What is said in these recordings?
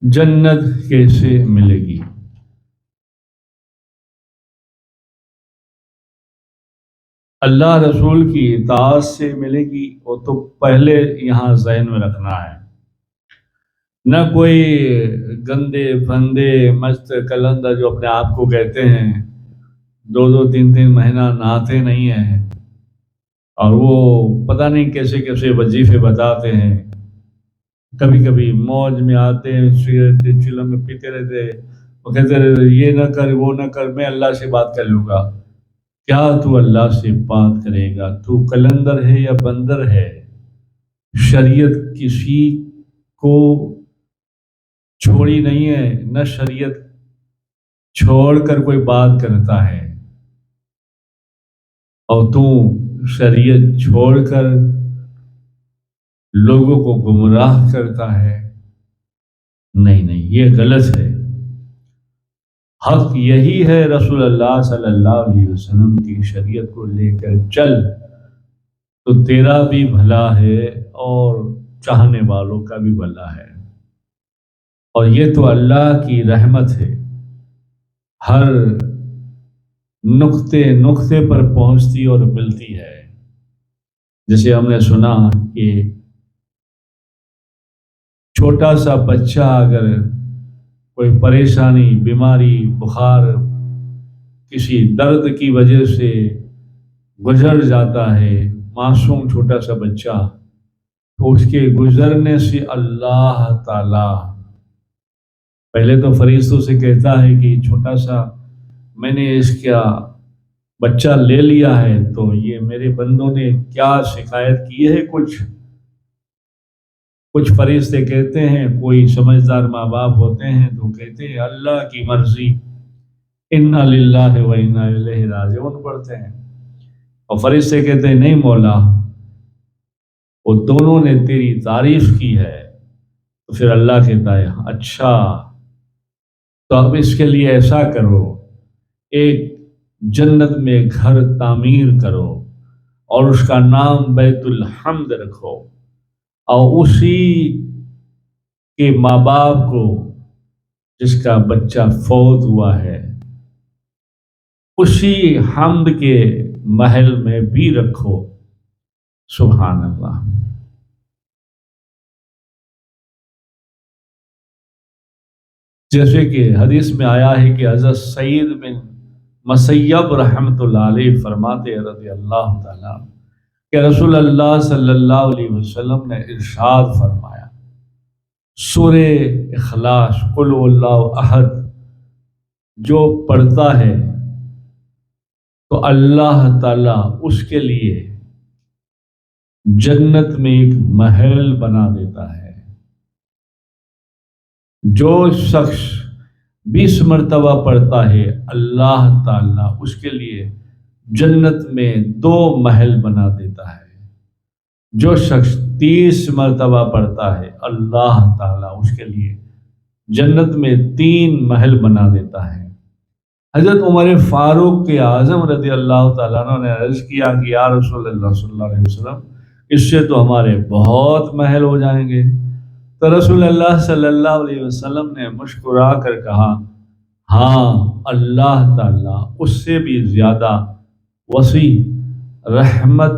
جنت کیسے ملے گی؟ اللہ رسول کی اطاعت سے ملے گی، وہ تو پہلے یہاں ذہن میں رکھنا ہے۔ نہ کوئی گندے پھندے مست کلندر جو اپنے آپ کو کہتے ہیں، دو دو تین تین مہینہ نہاتے نہیں ہیں، اور وہ پتہ نہیں کیسے کیسے وظیفے بتاتے ہیں، کبھی کبھی موج میں آتے ہیں، سگریٹ چلم میں پیتے رہتے ہیں، وہ کہتے رہتے یہ نہ کر وہ نہ کر، میں اللہ سے بات کر لوں گا۔ کیا تو اللہ سے بات کرے گا؟ تو کلندر ہے یا بندر ہے؟ شریعت کسی کو چھوڑی نہیں ہے، نہ شریعت چھوڑ کر کوئی بات کرتا ہے، اور تو شریعت چھوڑ کر لوگوں کو گمراہ کرتا ہے۔ نہیں نہیں، یہ غلط ہے۔ حق یہی ہے، رسول اللہ صلی اللہ علیہ وسلم کی شریعت کو لے کر چل، تو تیرا بھی بھلا ہے اور چاہنے والوں کا بھی بھلا ہے۔ اور یہ تو اللہ کی رحمت ہے، ہر نقطے نقطے پر پہنچتی اور ملتی ہے۔ جیسے ہم نے سنا کہ چھوٹا سا بچہ اگر کوئی پریشانی، بیماری، بخار، کسی درد کی وجہ سے گزر جاتا ہے، معصوم چھوٹا سا بچہ، تو اس کے گزرنے سے اللہ تعالی پہلے تو فرشتوں سے کہتا ہے کہ چھوٹا سا میں نے اس کا بچہ لے لیا ہے، تو یہ میرے بندوں نے کیا شکایت کی ہے؟ کچھ فرشتے کہتے ہیں، کوئی سمجھدار ماں باپ ہوتے ہیں تو کہتے ہیں اللہ کی مرضی، انا للہ و انا الیہ راجعون پڑھتے ہیں، اور فرشتے کہتے ہیں نہیں مولا، وہ دونوں نے تیری تعریف کی ہے۔ تو پھر اللہ کہتا ہے اچھا، تو اب اس کے لیے ایسا کرو، ایک جنت میں گھر تعمیر کرو اور اس کا نام بیت الحمد رکھو، اور اسی کے ماں باپ کو جس کا بچہ فوت ہوا ہے، اسی حمد کے محل میں بھی رکھو۔ سبحان اللہ۔ جیسے کہ حدیث میں آیا ہے کہ حضرت سعید بن مسیب رحمۃ اللہ علیہ فرماتے ہیں رضی اللہ تعالیٰ کہ رسول اللہ صلی اللہ علیہ وسلم نے ارشاد فرمایا، سورہ اخلاص قل هو اللہ احد جو پڑھتا ہے تو اللہ تعالیٰ اس کے لیے جنت میں ایک محل بنا دیتا ہے۔ جو شخص 20 مرتبہ پڑھتا ہے، اللہ تعالیٰ اس کے لیے جنت میں 2 محل بنا دیتا ہے۔ جو شخص 30 مرتبہ پڑھتا ہے، اللہ تعالیٰ اس کے لیے جنت میں 3 محل بنا دیتا ہے۔ حضرت عمر فاروق اعظم رضی اللہ تعالیٰ عنہ نے عرض کیا کہ یا رسول اللہ صلی اللہ علیہ وسلم، اس سے تو ہمارے بہت محل ہو جائیں گے۔ تو رسول اللہ صلی اللہ علیہ وسلم نے مسکرا کر کہا، ہاں، اللہ تعالیٰ اس سے بھی زیادہ وسیع رحمت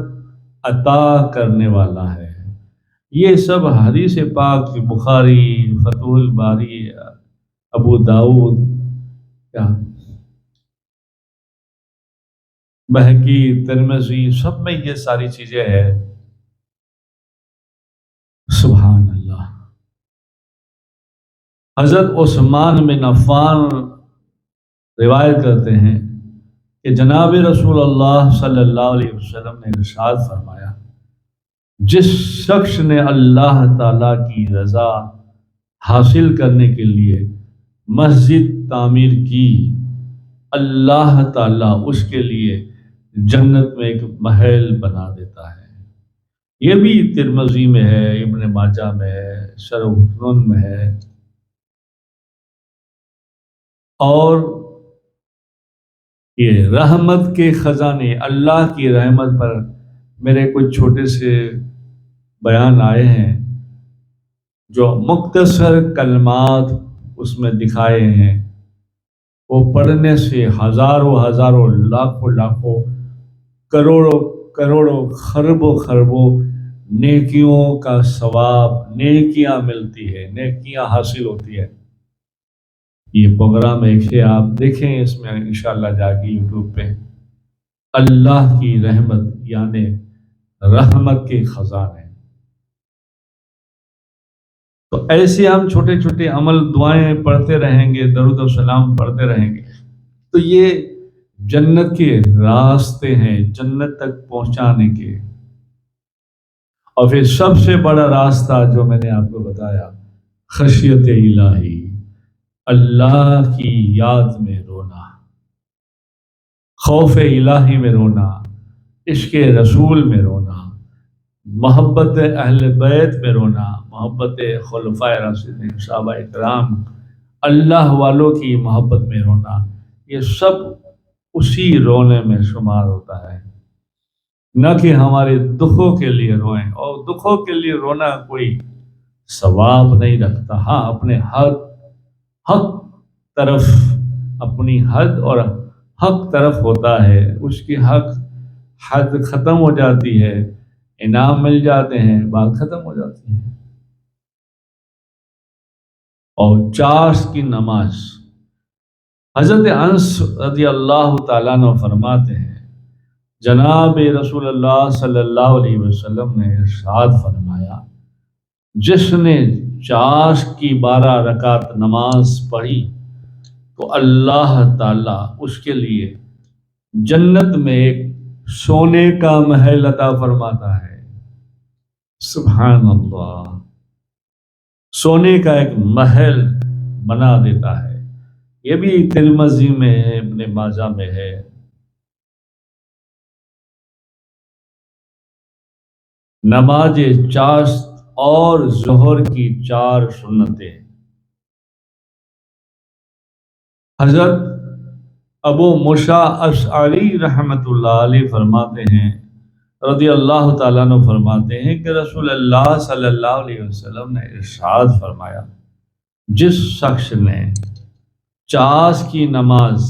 عطا کرنے والا ہے۔ یہ سب حدیث پاک بخاری، فتح الباری، ابو داؤد، کیا بہقی، ترمذی، سب میں یہ ساری چیزیں ہیں۔ سبحان اللہ۔ حضرت عثمان بن عفان روایت کرتے ہیں کہ جناب رسول اللہ صلی اللہ علیہ وسلم نے ارشاد فرمایا، جس شخص نے اللہ تعالیٰ کی رضا حاصل کرنے کے لیے مسجد تعمیر کی، اللہ تعالیٰ اس کے لیے جنت میں ایک محل بنا دیتا ہے۔ یہ بھی ترمذی میں ہے، ابن ماجہ میں ہے، شرح سنن میں ہے۔ اور یہ رحمت کے خزانے، اللہ کی رحمت پر میرے کچھ چھوٹے سے بیان آئے ہیں۔ جو مختصر کلمات اس میں دکھائے ہیں، وہ پڑھنے سے ہزاروں ہزاروں لاکھوں لاکھوں کروڑوں کروڑوں خربوں خربوں نیکیوں کا ثواب، نیکیاں ملتی ہے، نیکیاں حاصل ہوتی ہے۔ یہ پروگرام ایک ہے، آپ دیکھیں، اس میں انشاءاللہ جا کے یوٹیوب پہ اللہ کی رحمت یعنی رحمت کے خزانے۔ تو ایسے ہم چھوٹے چھوٹے عمل دعائیں پڑھتے رہیں گے، درود و سلام پڑھتے رہیں گے، تو یہ جنت کے راستے ہیں، جنت تک پہنچانے کے۔ اور پھر سب سے بڑا راستہ جو میں نے آپ کو بتایا، خشیت الہی، اللہ کی یاد میں رونا، خوف الہی میں رونا، عشق رسول میں رونا، محبت اہل بیت میں رونا، محبت خلفائے راشدین صحابہ کرام، اللہ والوں کی محبت میں رونا، یہ سب اسی رونے میں شمار ہوتا ہے۔ نہ کہ ہمارے دکھوں کے لیے روئیں، اور دکھوں کے لیے رونا کوئی ثواب نہیں رکھتا۔ ہاں، اپنے حق طرف، اپنی حد اور حق طرف ہوتا ہے، اس کی حد ختم ہو جاتی ہے، انعام مل جاتے ہیں، بات ختم ہو جاتی ہے۔ اور چاش کی نماز، حضرت انس رضی اللہ تعالیٰ عنہ فرماتے ہیں، جناب رسول اللہ صلی اللہ علیہ وسلم نے ارشاد فرمایا، جس نے چاش کی 12 رکعت نماز پڑھی تو اللہ تعالیٰ اس کے لیے جنت میں ایک سونے کا محل عطا فرماتا ہے۔ سبحان اللہ، سونے کا ایک محل بنا دیتا ہے۔ یہ بھی ترمذی میں ہے، ابن ماجہ میں ہے۔ نماز چاشت اور ظہر کی 4 سنتیں۔ حضرت ابو موسیٰ اشعری رحمۃ اللہ علیہ فرماتے ہیں، رضی اللہ تعالیٰ عنہ فرماتے ہیں کہ رسول اللہ صلی اللہ علیہ وسلم نے ارشاد فرمایا، جس شخص نے چاش کی نماز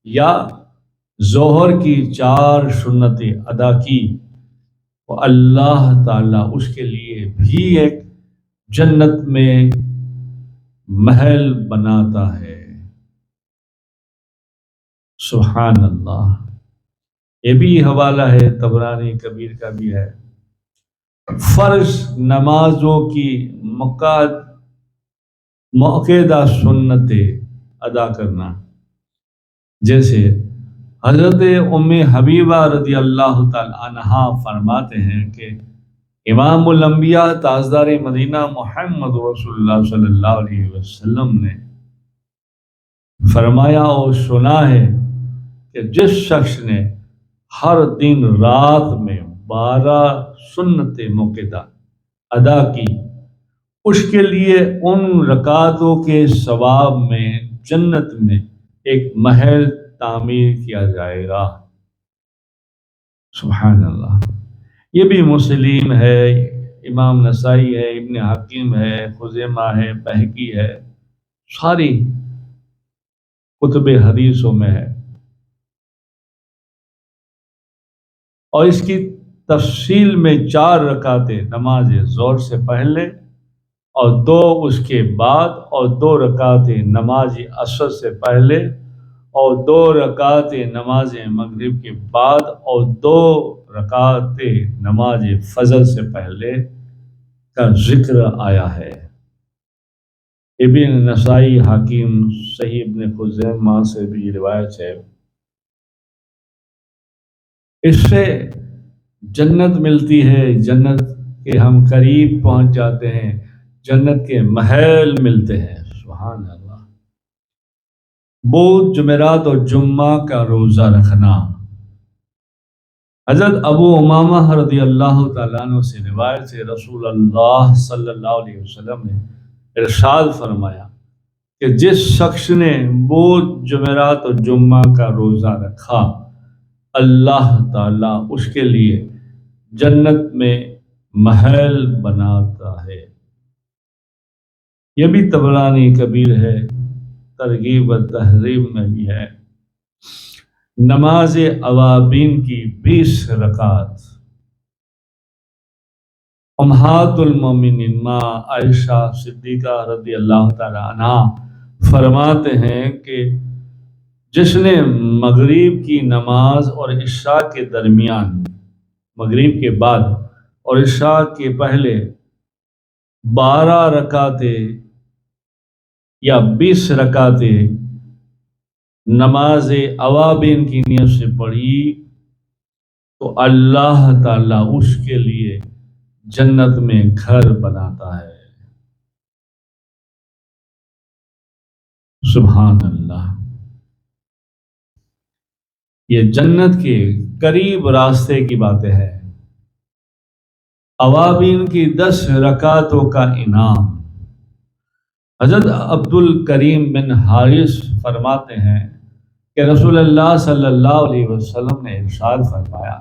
یا ظہر کی 4 سنتیں ادا کی تو اللہ تعالیٰ اس کے لیے بھی ایک جنت میں محل بناتا ہے۔ سبحان اللہ، یہ بھی حوالہ ہے، طبرانی کبیر کا بھی ہے۔ فرض نمازوں کی موقعہ سنتیں ادا کرنا، جیسے حضرت ام حبیبہ رضی اللہ تعالی عنہا فرماتے ہیں کہ امام الانبیاء تاجدار مدینہ محمد رسول اللہ صلی اللہ علیہ وسلم نے فرمایا اور سنا ہے کہ جس شخص نے ہر دن رات میں 12 سنتیں موقعہ ادا کی، اس کے لیے ان رکعتوں کے ثواب میں جنت میں ایک محل تعمیر کیا جائے گا۔ سبحان اللہ، یہ بھی مسلم ہے، امام نسائی ہے، ابن حکیم ہے، خزیمہ ہے، بہقی ہے، ساری کتب حدیثوں میں ہے۔ اور اس کی تفصیل میں 4 رکعتیں نماز ظہر سے پہلے اور 2 اس کے بعد، اور 2 رکعتیں نماز عصر سے پہلے اور 2 رکعتیں نماز مغرب کے بعد اور 2 رکعتیں نماز فجر سے پہلے کا ذکر آیا ہے۔ ابن نسائی، حاکم، صحیح ابن خزیمہ سے بھی روایت ہے۔ اس سے جنت ملتی ہے، جنت کے ہم قریب پہنچ جاتے ہیں، جنت کے محل ملتے ہیں۔ سبحان اللہ۔ بدھ، جمعرات اور جمعہ کا روزہ رکھنا، حضرت ابو امامہ رضی اللہ تعالیٰ عنہ سے روایت سے رسول اللہ صلی اللہ علیہ وسلم نے ارشاد فرمایا کہ جس شخص نے بدھ، جمعرات اور جمعہ کا روزہ رکھا، اللہ تعالیٰ اس کے لیے جنت میں محل بناتا ہے۔ یہ بھی طبرانی کبیر ہے، ترغیب و تحریب میں بھی ہے۔ نماز اوابین کی 20 رکعت۔ امہات المومنین ماں عائشہ صدیقہ رضی اللہ تعالی عنہا فرماتے ہیں کہ جس نے مغرب کی نماز اور عشاء کے درمیان، مغرب کے بعد اور عشاء کے پہلے 12 رکعتیں یا 20 رکعتیں نماز اوابین کی نیت سے پڑھی تو اللہ تعالیٰ اس کے لیے جنت میں گھر بناتا ہے۔ سبحان اللہ۔ یہ جنت کے قریب راستے کی باتیں ہیں۔ اوابین کی 10 رکعتوں کا انعام۔ حضرت عبد الکریم بن حارث فرماتے ہیں کہ رسول اللہ صلی اللہ علیہ وسلم نے ارشاد فرمایا،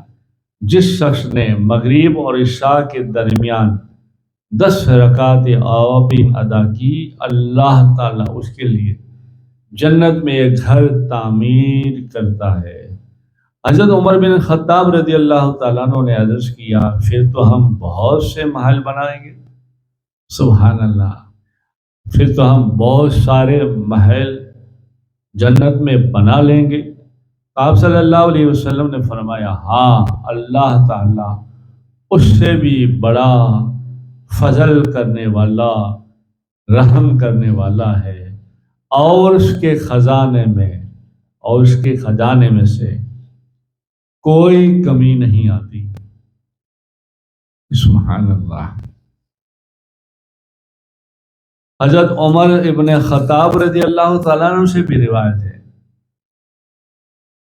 جس شخص نے مغرب اور عشاء کے درمیان 10 رکعت اوابین ادا کی، اللہ تعالیٰ اس کے لیے جنت میں ایک گھر تعمیر کرتا ہے۔ حضرت عمر بن خطاب رضی اللہ تعالیٰ عنہ نے عرض کیا، پھر تو ہم بہت سے محل بنائیں گے۔ سبحان اللہ، پھر تو ہم بہت سارے محل جنت میں بنا لیں گے۔ آپ صلی اللہ علیہ وسلم نے فرمایا، ہاں، اللہ تعالیٰ اس سے بھی بڑا فضل کرنے والا، رحم کرنے والا ہے، اور اس کے خزانے میں سے کوئی کمی نہیں آتی۔ سبحان اللہ۔ حضرت عمر ابن خطاب رضی اللہ تعالیٰ عنہ سے بھی روایت ہے،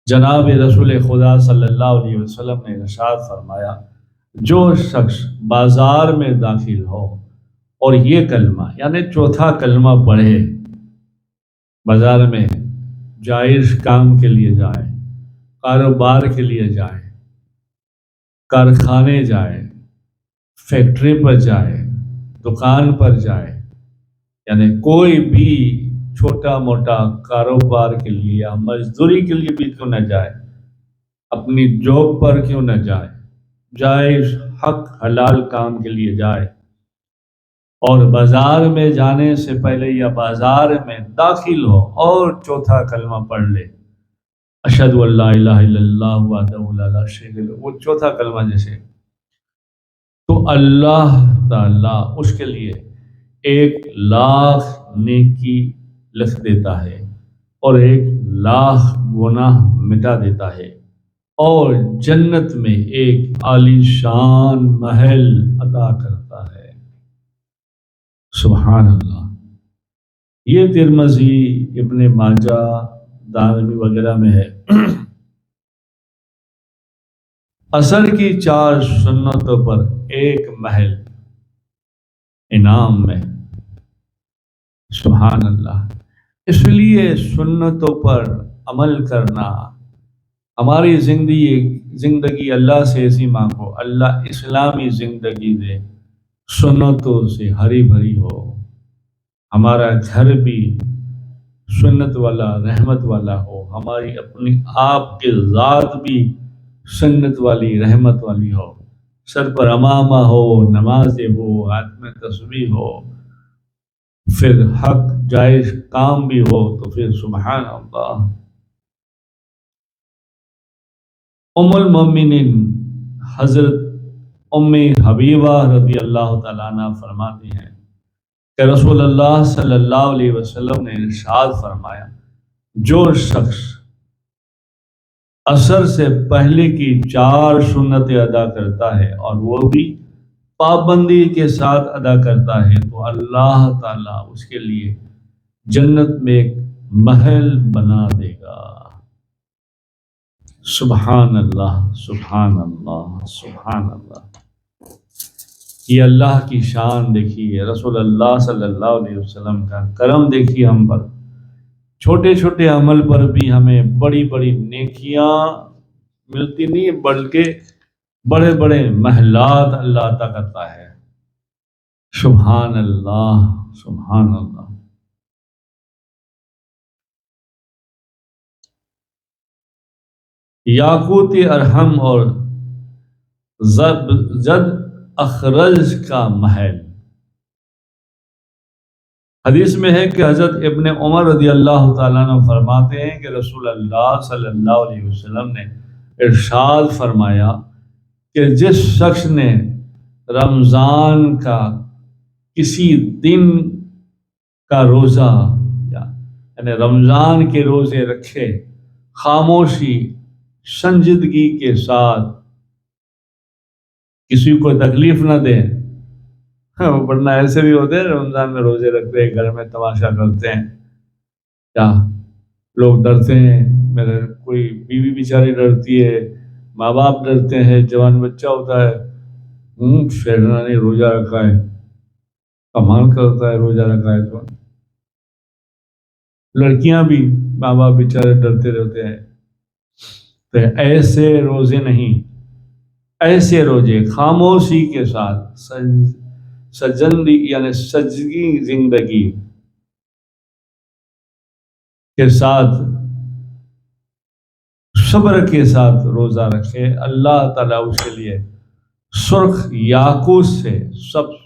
جناب رسول خدا صلی اللہ علیہ وسلم نے ارشاد فرمایا، جو شخص بازار میں داخل ہو اور یہ کلمہ یعنی چوتھا کلمہ پڑھے، بازار میں جائز کام کے لیے جائے، کاروبار کے لیے جائے، کارخانے جائے، فیکٹری پر جائے، دکان پر جائے، یعنی کوئی بھی چھوٹا موٹا کاروبار کے لیے یا مزدوری کے لیے بھی کیوں نہ جائے، اپنی جاب پر کیوں نہ جائے، جائز حق حلال کام کے لیے جائے، اور بازار میں جانے سے پہلے یا بازار میں داخل ہو اور چوتھا کلمہ پڑھ لے، اشہد ان لا الہ الا اللہ وحدہ لا شریک لہ، وہ چوتھا کلمہ جیسے، تو اللہ تعالیٰ اس کے لیے 1,00,000 نیکی لکھ دیتا ہے اور 1,00,000 گناہ مٹا دیتا ہے، اور جنت میں ایک عالی شان محل عطا کرتا ہے۔ سبحان اللہ۔ یہ ترمذی، ابن ماجہ، دارمی وغیرہ میں ہے۔ عصر کی 4 سنتوں پر ایک محل انعام میں۔ سبحان اللہ۔ اس لیے سنتوں پر عمل کرنا، ہماری زندگی اللہ سے ایسی مانگو، اللہ اسلامی زندگی دے، سنتوں سے ہری بھری ہو، ہمارا گھر بھی سنت والا، رحمت والا ہو، ہماری اپنی آپ کے ذات بھی سنت والی، رحمت والی ہو، سر پر امامہ ہو، نمازیں ہو، ہاتھ میں تسبیح ہو، پھر حق جائز کام بھی ہو، تو پھر سبحان اللہ۔ ام المومنین حضرت ام حبیبہ رضی اللہ تعالیٰ عنہ فرماتی ہیں کہ رسول اللہ صلی اللہ علیہ وسلم نے ارشاد فرمایا، جو شخص عصر سے پہلے کی 4 سنتیں ادا کرتا ہے اور وہ بھی پابندی کے ساتھ ادا کرتا ہے، تو اللہ تعالیٰ اس کے لیے جنت میں ایک محل بنا دے گا۔ سبحان اللہ، سبحان اللہ، سبحان اللہ۔ یہ اللہ کی شان دیکھیے، رسول اللہ صلی اللہ علیہ وسلم کا کرم دیکھیے ہم پر۔ چھوٹے چھوٹے عمل پر بھی ہمیں بڑی بڑی نیکیاں ملتی نہیں، بلکہ بڑے بڑے محلات اللہ عطا کرتا ہے۔ سبحان اللہ، سبحان اللہ۔ یاقوت ارحم اور زد اخرج کا محل۔ حدیث میں ہے کہ حضرت ابن عمر رضی اللہ تعالیٰ عنہ فرماتے ہیں کہ رسول اللہ صلی اللہ علیہ وسلم نے ارشاد فرمایا کہ جس شخص نے رمضان کا کسی دن کا روزہ یعنی رمضان کے روزے رکھے، خاموشی سنجیدگی کے ساتھ، کسی کو تکلیف نہ دے، ورنہ ایسے بھی ہوتے ہیں رمضان میں روزے رکھتے ہیں، گھر میں تماشا کرتے ہیں، کیا لوگ ڈرتے ہیں، میرے کوئی بیوی بیچاری ڈرتی ہے، ماں باپ ڈرتے ہیں، جوان بچہ ہوتا ہے، شیرنا نے روزہ رکھا ہے، کمال کرتا ہے روزہ رکھا ہے، تو لڑکیاں بھی، ماں باپ بیچارے ڈرتے رہتے ہیں۔ تو ایسے روزے نہیں، ایسے روزے خاموشی کے ساتھ سجندی یعنی سجگی زندگی کے ساتھ، صبر کے ساتھ روزہ رکھے، اللہ تعالیٰ اس کے لیے سرخ یاقوت سے، سب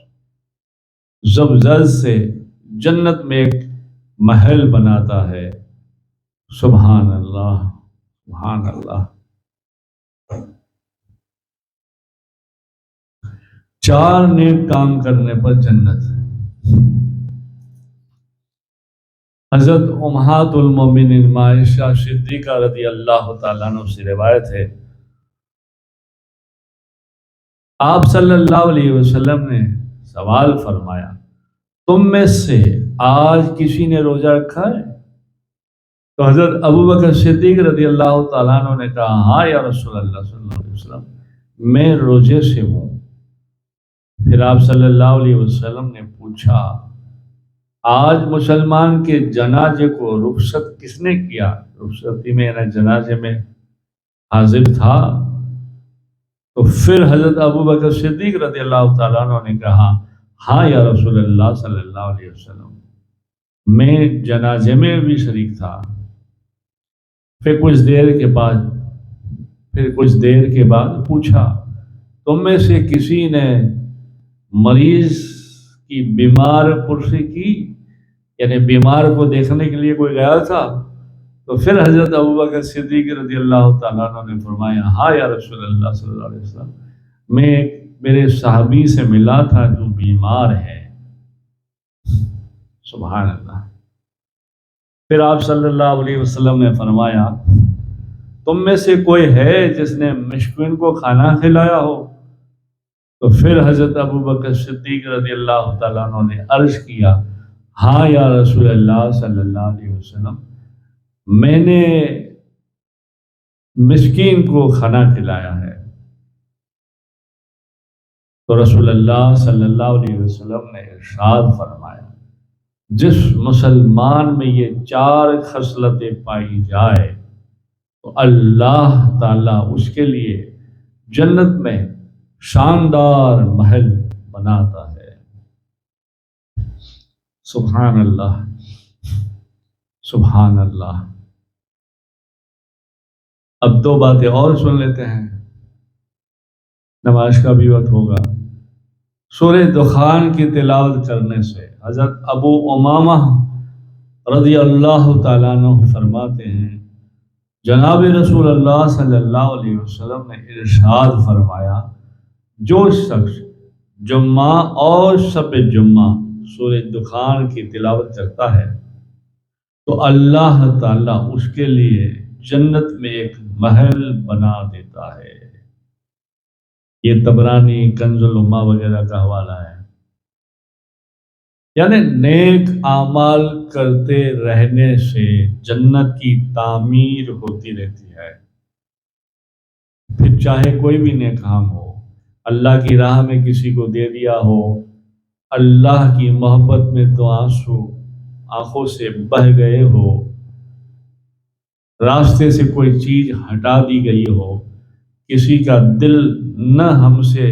زبرجد سے جنت میں ایک محل بناتا ہے۔ سبحان اللہ، سبحان اللہ۔ 4 نیک کام کرنے پر جنت۔ حضرت امہات المومنین عائشہ صدیقہ رضی اللہ تعالیٰ عنہ سے روایت ہے، آپ صلی اللہ علیہ وسلم نے سوال فرمایا، تم میں سے آج کسی نے روزہ رکھا ہے؟ تو حضرت ابوبکر صدیق رضی اللہ تعالیٰ عنہ نے کہا، ہاں یا رسول اللہ صلی اللہ علیہ وسلم، میں روزے سے ہوں۔ پھر آپ صلی اللہ علیہ وسلم نے پوچھا، آج مسلمان کے جنازے کو رخصت کس نے کیا؟ رخصتی میں یعنی جنازے میں حاضر تھا؟ تو پھر حضرت ابوبکر صدیق رضی اللہ تعالیٰ عنہ نے کہا، ہاں یا رسول اللہ صلی اللہ علیہ وسلم، میں جنازے میں بھی شریک تھا۔ پھر کچھ دیر کے بعد پوچھا، تم میں سے کسی نے مریض کی بیمار پرسی کی، یعنی بیمار کو دیکھنے کے لیے کوئی گیا تھا؟ تو پھر حضرت ابوبکر صدیق رضی اللہ تعالیٰ عنہ نے فرمایا، ہاں یا رسول اللہ صلی اللہ علیہ وسلم، میں میرے صحابی سے ملا تھا جو بیمار ہے۔ سبحان اللہ۔ پھر آپ صلی اللہ علیہ وسلم نے فرمایا، تم میں سے کوئی ہے جس نے مسکین کو کھانا کھلایا ہو؟ تو پھر حضرت ابوبکر صدیق رضی اللہ تعالیٰ عنہ نے عرض کیا، ہاں یا رسول اللہ صلی اللہ علیہ وسلم، میں نے مسکین کو کھانا کھلایا ہے۔ تو رسول اللہ صلی اللہ علیہ وسلم نے ارشاد فرمایا، جس مسلمان میں یہ 4 خصلتیں پائی جائے تو اللہ تعالیٰ اس کے لیے جنت میں شاندار محل بناتا ہے۔ سبحان اللہ، سبحان اللہ۔ اب 2 باتیں اور سن لیتے ہیں، نماز کا بھی وقت ہوگا۔ سورہ دخان کی تلاوت کرنے سے حضرت ابو امامہ رضی اللہ تعالیٰ عنہ فرماتے ہیں، جناب رسول اللہ صلی اللہ علیہ وسلم نے ارشاد فرمایا، جو شخص جمعہ اور شب جمعہ سورہ دخان کی تلاوت کرتا ہے تو اللہ تعالیٰ اس کے لیے جنت میں ایک محل بنا دیتا ہے۔ یہ طبرانی کنز الامہ وغیرہ کا حوالہ ہے۔ یعنی نیک اعمال کرتے رہنے سے جنت کی تعمیر ہوتی رہتی ہے، پھر چاہے کوئی بھی نیک کام ہو، اللہ کی راہ میں کسی کو دے دیا ہو، اللہ کی محبت میں تو آنسو آنکھوں سے بہہ گئے ہو، راستے سے کوئی چیز ہٹا دی گئی ہو، کسی کا دل نہ ہم سے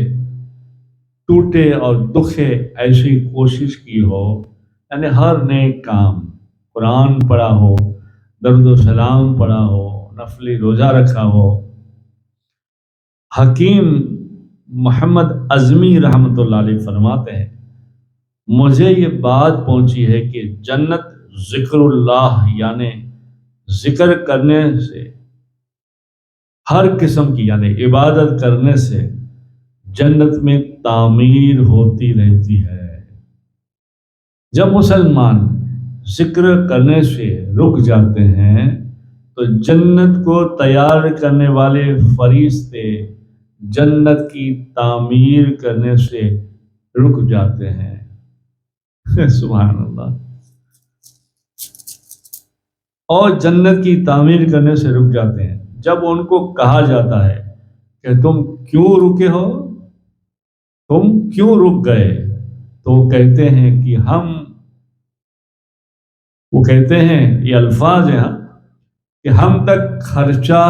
ٹوٹے اور دکھے ایسی کوشش کی ہو، یعنی ہر نیک کام، قرآن پڑھا ہو، درود و سلام پڑھا ہو، نفلی روزہ رکھا ہو۔ حکیم محمد اعظمی رحمۃ اللہ علیہ فرماتے ہیں، مجھے یہ بات پہنچی ہے کہ جنت ذکر اللہ یعنی ذکر کرنے سے، ہر قسم کی یعنی عبادت کرنے سے جنت میں تعمیر ہوتی رہتی ہے۔ جب مسلمان ذکر کرنے سے رک جاتے ہیں تو جنت کو تیار کرنے والے فرشتے جنت کی تعمیر کرنے سے رک جاتے ہیں۔ سبحان اللہ۔ اور جنت کی تعمیر کرنے سے رک جاتے ہیں۔ جب ان کو کہا جاتا ہے کہ تم کیوں رکے ہو، تم کیوں رک گئے، تو وہ کہتے ہیں کہ وہ کہتے ہیں، یہ الفاظ ہیں کہ ہم تک خرچہ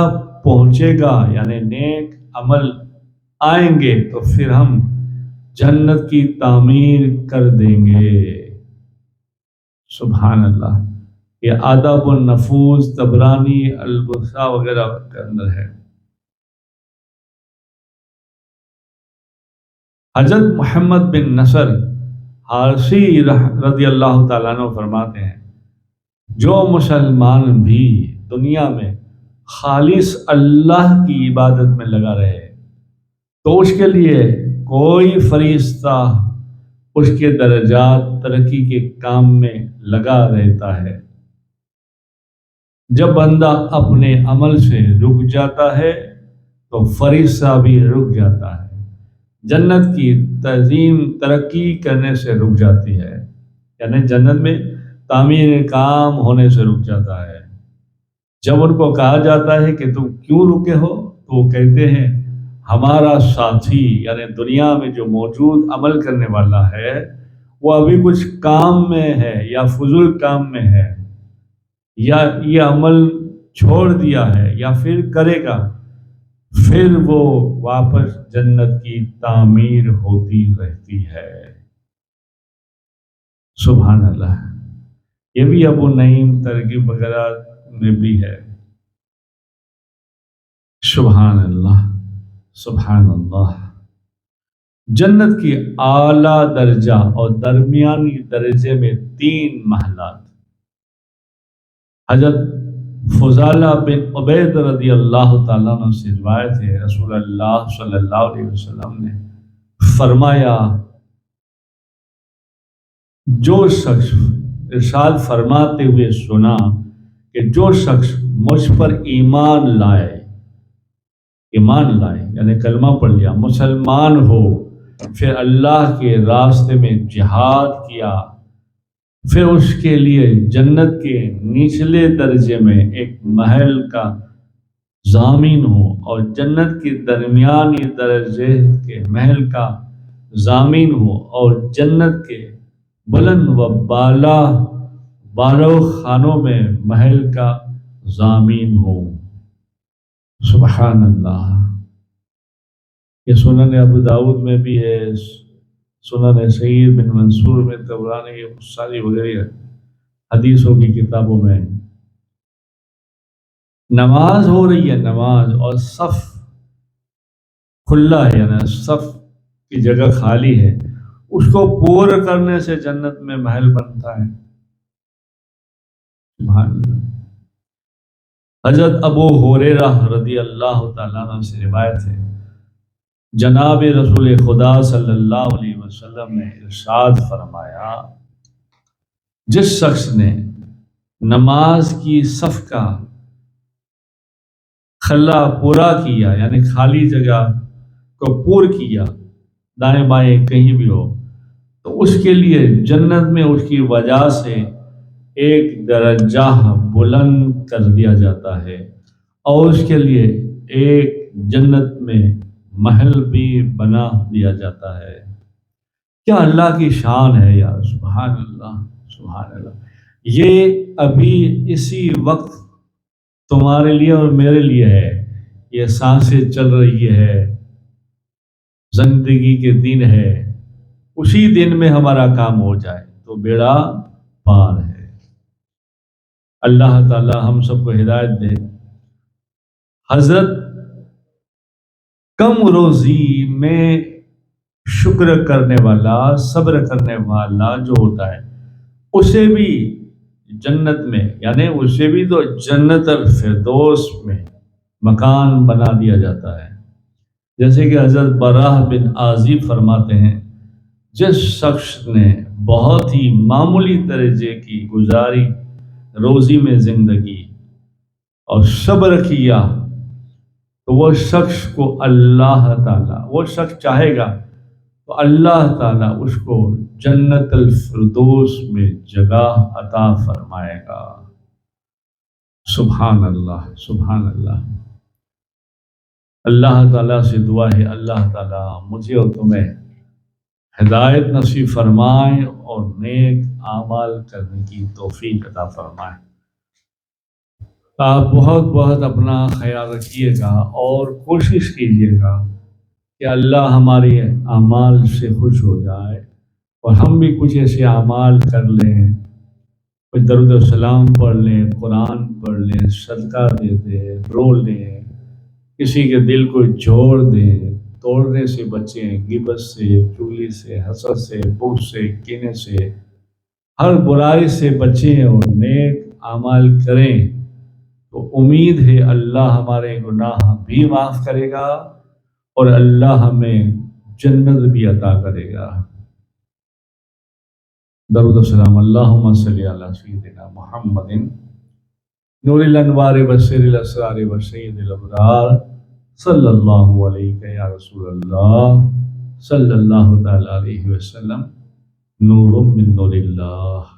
پہنچے گا، یعنی نیک عمل آئیں گے تو پھر ہم جنت کی تعمیر کر دیں گے۔ سبحان اللہ۔ یہ آداب النفوس طبرانی البصا وغیرہ کے اندر ہے۔ حضرت محمد بن نصر حارثی رضی اللہ تعالیٰ عنہ فرماتے ہیں، جو مسلمان بھی دنیا میں خالص اللہ کی عبادت میں لگا رہے تو اس کے لیے کوئی فرشتہ اس کے درجات ترقی کے کام میں لگا رہتا ہے۔ جب بندہ اپنے عمل سے رک جاتا ہے تو فرشتہ بھی رک جاتا ہے، جنت کی تعظیم ترقی کرنے سے رک جاتی ہے، یعنی جنت میں تعمیر کام ہونے سے رک جاتا ہے۔ جب ان کو کہا جاتا ہے کہ تم کیوں رکے ہو تو وہ کہتے ہیں ہمارا ساتھی یعنی دنیا میں جو موجود عمل کرنے والا ہے وہ ابھی کچھ کام میں ہے یا فضول کام میں ہے، یا یہ عمل چھوڑ دیا ہے یا پھر کرے گا، پھر وہ واپس جنت کی تعمیر ہوتی رہتی ہے۔ سبحان اللہ۔ یہ بھی ابو نعیم ترغیب وغیرہ میں بھی ہے۔ سبحان اللہ، سبحان اللہ۔ جنت کی اعلیٰ درجہ اور درمیانی درجے میں 3 محلات۔ حضرت فضالہ بن عبید رضی اللہ تعالیٰ عنہ سے روایت ہے، رسول اللہ صلی اللہ علیہ وسلم نے فرمایا، جو شخص ارشاد فرماتے ہوئے سنا کہ جو شخص مجھ پر ایمان لائے یعنی کلمہ پڑھ لیا، مسلمان ہو، پھر اللہ کے راستے میں جہاد کیا، پھر اس کے لیے جنت کے نچلے درجے میں ایک محل کا ضامن ہو اور جنت کے درمیانی درجے کے محل کا ضامن ہو اور جنت کے بلند و بالوں خانوں میں محل کا ضامن ہو۔ سبحان اللہ۔ یہ سنن ابو داؤد میں بھی ہے، سنن سعید بن منصور میں، طبرانی، یہ ساری وغیرہ حدیثوں کی کتابوں میں۔ نماز ہو رہی ہے، نماز، اور صف کھلا ہے، یعنی صف کی جگہ خالی ہے، اس کو پورا کرنے سے جنت میں محل بنتا ہے۔ سبحان اللہ۔ حضرت ابو ہریرہ رضی اللہ تعالیٰ عنہ سے روایت ہے، جناب رسول خدا صلی اللہ علیہ وسلم نے ارشاد فرمایا، جس شخص نے نماز کی صف کا خلا پورا کیا، یعنی خالی جگہ کو پور کیا، دائیں بائیں کہیں بھی ہو، تو اس کے لیے جنت میں اس کی وجہ سے ایک درجہ بلند کر دیا جاتا ہے اور اس کے لیے ایک جنت میں محل بھی بنا دیا جاتا ہے۔ کیا اللہ کی شان ہے یار، سبحان اللہ، سبحان اللہ۔ یہ ابھی اسی وقت تمہارے لیے اور میرے لیے ہے، یہ سانسیں چل رہی ہے، زندگی کے دن ہے، اسی دن میں ہمارا کام ہو جائے تو بیڑا پار ہے۔ اللہ تعالی ہم سب کو ہدایت دے۔ حضرت کم روزی میں شکر کرنے والا، صبر کرنے والا جو ہوتا ہے اسے بھی جنت میں، یعنی اسے بھی تو جنت الفردوس میں مکان بنا دیا جاتا ہے۔ جیسے کہ حضرت براہ بن عازب فرماتے ہیں، جس شخص نے بہت ہی معمولی درجے کی گزاری روزی میں زندگی اور صبر کیا تو وہ شخص کو اللہ تعالیٰ، وہ شخص چاہے گا تو اللہ تعالیٰ اس کو جنت الفردوس میں جگہ عطا فرمائے گا۔ سبحان اللہ، سبحان اللہ۔ اللہ تعالیٰ سے دعا ہے اللہ تعالیٰ مجھے اور تمہیں ہدایت نصیب فرمائے اور نیک اعمال کرنے کی توفیق عطا فرمائے۔ آپ بہت بہت اپنا خیال رکھیے گا اور کوشش کیجیے گا کہ اللہ ہمارے اعمال سے خوش ہو جائے اور ہم بھی کچھ ایسے اعمال کر لیں، کچھ درود و سلام پڑھ لیں، قرآن پڑھ لیں، صدقہ دے دیں، رو لیں، کسی کے دل کو جوڑ دیں، توڑنے سے بچیں، غیبت سے، چغلی سے، حسد سے، بغض سے، کینے سے، ہر برائی سے بچیں اور نیک اعمال کریں تو امید ہے اللہ ہمارے گناہ بھی معاف کرے گا اور اللہ ہمیں جنت بھی عطا کرے گا۔ درود و سلام اللہم صلی علی سیدنا محمد نور الانوار بصیر الاسرار و سید الابرار صلی اللہ علیہ یا رسول اللہ صلی اللہ تعالی علیہ وسلم، نور من نور اللہ۔